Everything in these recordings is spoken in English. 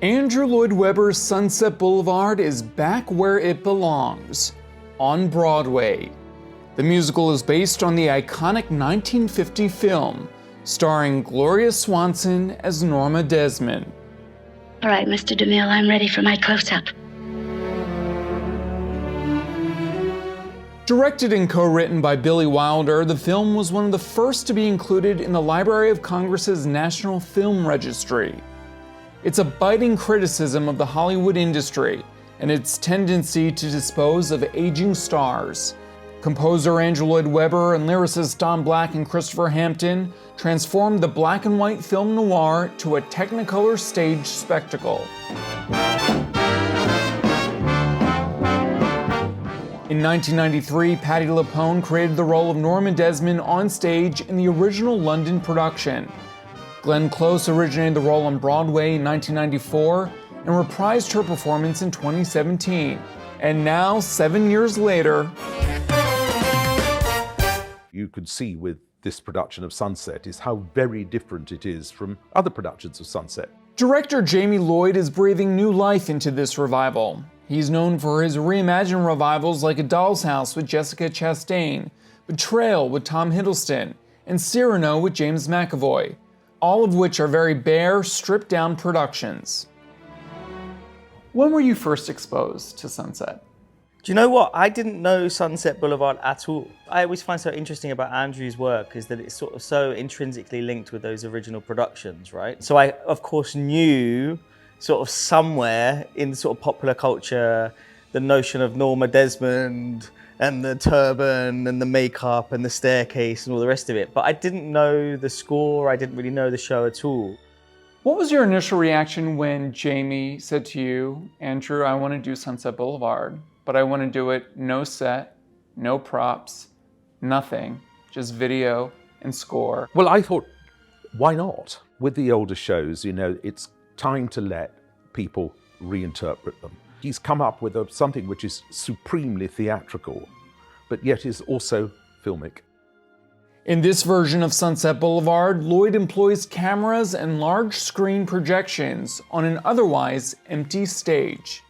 Andrew Lloyd Webber's Sunset Boulevard is back where it belongs, on Broadway. The musical is based on the iconic 1950 film, starring Gloria Swanson as Norma Desmond. All right, Mr. DeMille, I'm ready for my close-up. Directed and co-written by Billy Wilder, the film was one of the first to be included in the Library of Congress's National Film Registry. It's a biting criticism of the Hollywood industry and its tendency to dispose of aging stars. Composer Andrew Lloyd Webber and lyricist Don Black and Christopher Hampton transformed the black and white film noir to a Technicolor stage spectacle. In 1993, Patti LuPone created the role of Norma Desmond on stage in the original London production. Glenn Close originated the role on Broadway in 1994 and reprised her performance in 2017. And now, 7 years later, you could see with this production of Sunset is how very different it is from other productions of Sunset. Director Jamie Lloyd is breathing new life into this revival. He's known for his reimagined revivals like A Doll's House with Jessica Chastain, Betrayal with Tom Hiddleston, and Cyrano with James McAvoy, all of which are very bare, stripped-down productions. When were you first exposed to Sunset? Do you know what? I didn't know Sunset Boulevard at all. I always find so interesting about Andrew's work is that it's sort of so intrinsically linked with those original productions, right? So I, of course, knew sort of somewhere in sort of popular culture the notion of Norma Desmond and the turban and the makeup and the staircase and all the rest of it. But I didn't know the score, I didn't really know the show at all. What was your initial reaction when Jamie said to you, Andrew, I want to do Sunset Boulevard, but I want to do it no set, no props, nothing, just video and score? Well, I thought, why not? With the older shows, you know, it's time to let people reinterpret them. He's come up with something which is supremely theatrical, but yet is also filmic. In this version of Sunset Boulevard, Lloyd employs cameras and large screen projections on an otherwise empty stage.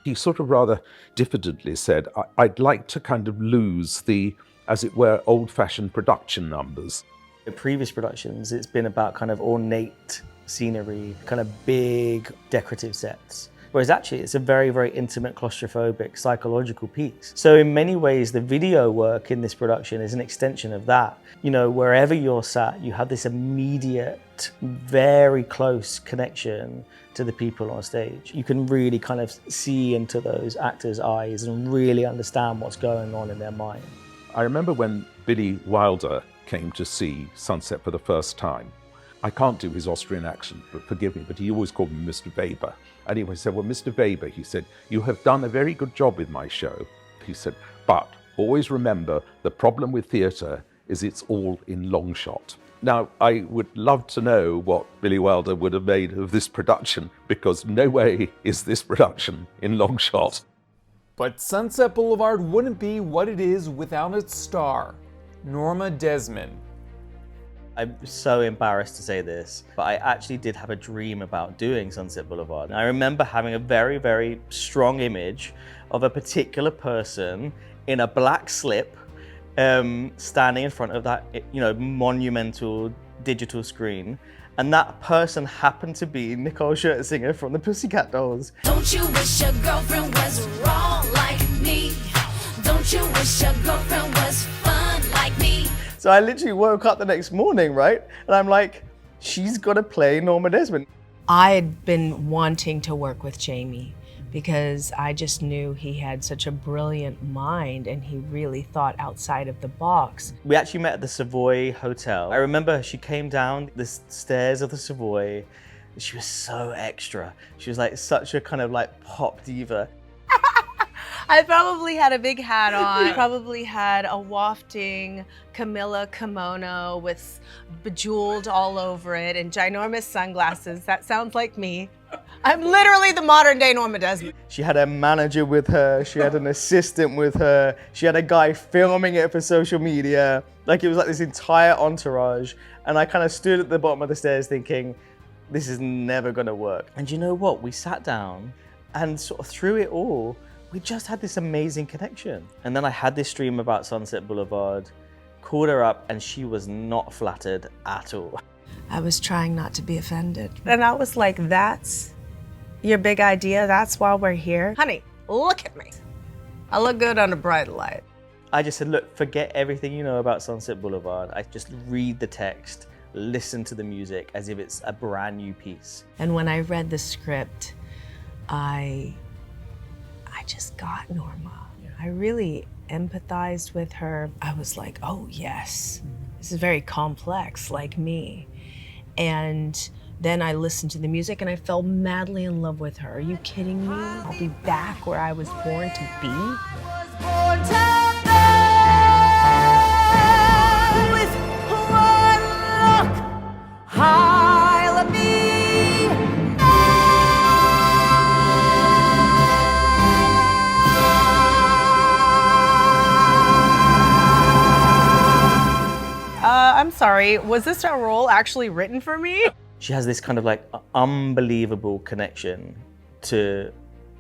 He sort of rather diffidently said, I'd like to kind of lose the, as it were, old-fashioned production numbers. In previous productions, it's been about kind of ornate scenery, kind of big decorative sets. Whereas actually it's a very, very intimate, claustrophobic, psychological piece. So in many ways, the video work in this production is an extension of that. You know, wherever you're sat, you have this immediate, very close connection to the people on stage. You can really kind of see into those actors' eyes and really understand what's going on in their mind. I remember when Billy Wilder came to see Sunset for the first time. I can't do his Austrian accent, but forgive me, but he always called me Mr. Weber. And he always said, well, Mr. Weber, he said, you have done a very good job with my show. He said, but always remember, the problem with theatre is it's all in long shot. Now, I would love to know what Billy Wilder would have made of this production, because no way is this production in long shot. But Sunset Boulevard wouldn't be what it is without its star, Norma Desmond. I'm so embarrassed to say this, but I actually did have a dream about doing Sunset Boulevard. And I remember having a very, very strong image of a particular person in a black slip, standing in front of that, you know, monumental digital screen. And that person happened to be Nicole Scherzinger from the Pussycat Dolls. Don't you wish your girlfriend was wrong like me? Don't you wish your girlfriend was fun like me? So I literally woke up the next morning, right? And I'm like, she's got to play Norma Desmond. I had been wanting to work with Jamie because I just knew he had such a brilliant mind and he really thought outside of the box. We actually met at the Savoy Hotel. I remember she came down the stairs of the Savoy. She was so extra. She was like such a kind of like pop diva. I probably had a big hat on. I probably had a wafting Camilla kimono with bejeweled all over it and ginormous sunglasses. That sounds like me. I'm literally the modern day Norma Desmond. She had a manager with her. She had an assistant with her. She had a guy filming it for social media. Like it was like this entire entourage. And I kind of stood at the bottom of the stairs thinking, this is never gonna work. And you know what? We sat down and sort of through it all, we just had this amazing connection. And then I had this dream about Sunset Boulevard, called her up, and she was not flattered at all. I was trying not to be offended. And I was like, that's your big idea? That's why we're here? Honey, look at me. I look good under bright light. I just said, look, forget everything you know about Sunset Boulevard. I just read the text, listen to the music as if it's a brand new piece. And when I read the script, I just got Norma. I really empathized with her. I was like, oh yes, this is very complex, like me. And then I listened to the music and I fell madly in love with her. Are you kidding me? I'll be back where I was born to be. With one look, I'll be I'm sorry, was this a role actually written for me? She has this kind of like unbelievable connection to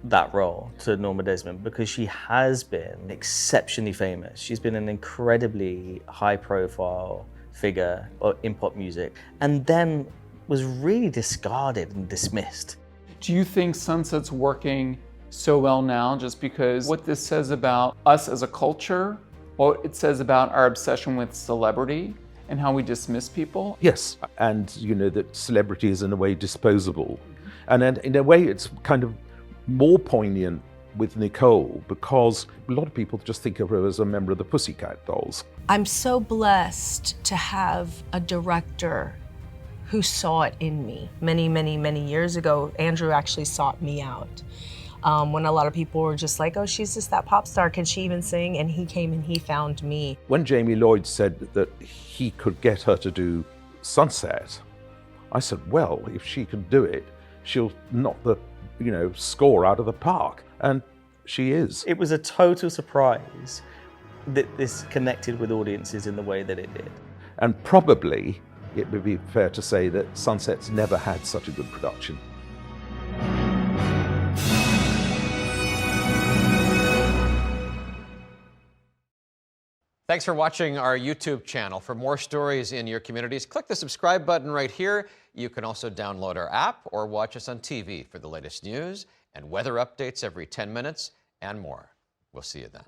that role, to Norma Desmond, because she has been exceptionally famous. She's been an incredibly high profile figure in pop music, and then was really discarded and dismissed. Do you think Sunset's working so well now just because what this says about us as a culture, what it says about our obsession with celebrity and how we dismiss people? Yes, and you know that celebrity is in a way disposable. And in a way it's kind of more poignant with Nicole because a lot of people just think of her as a member of the Pussycat Dolls. I'm so blessed to have a director who saw it in me. Many, many, many years ago, Andrew actually sought me out. When a lot of people were just like, oh, she's just that pop star, can she even sing? And he came and he found me. When Jamie Lloyd said that he could get her to do Sunset, I said, well, if she can do it, she'll knock the score out of the park. And she is. It was a total surprise that this connected with audiences in the way that it did. And probably it would be fair to say that Sunset's never had such a good production. Thanks for watching our YouTube channel. For more stories in your communities, click the subscribe button right here. You can also download our app or watch us on TV for the latest news and weather updates every 10 minutes and more. We'll see you then.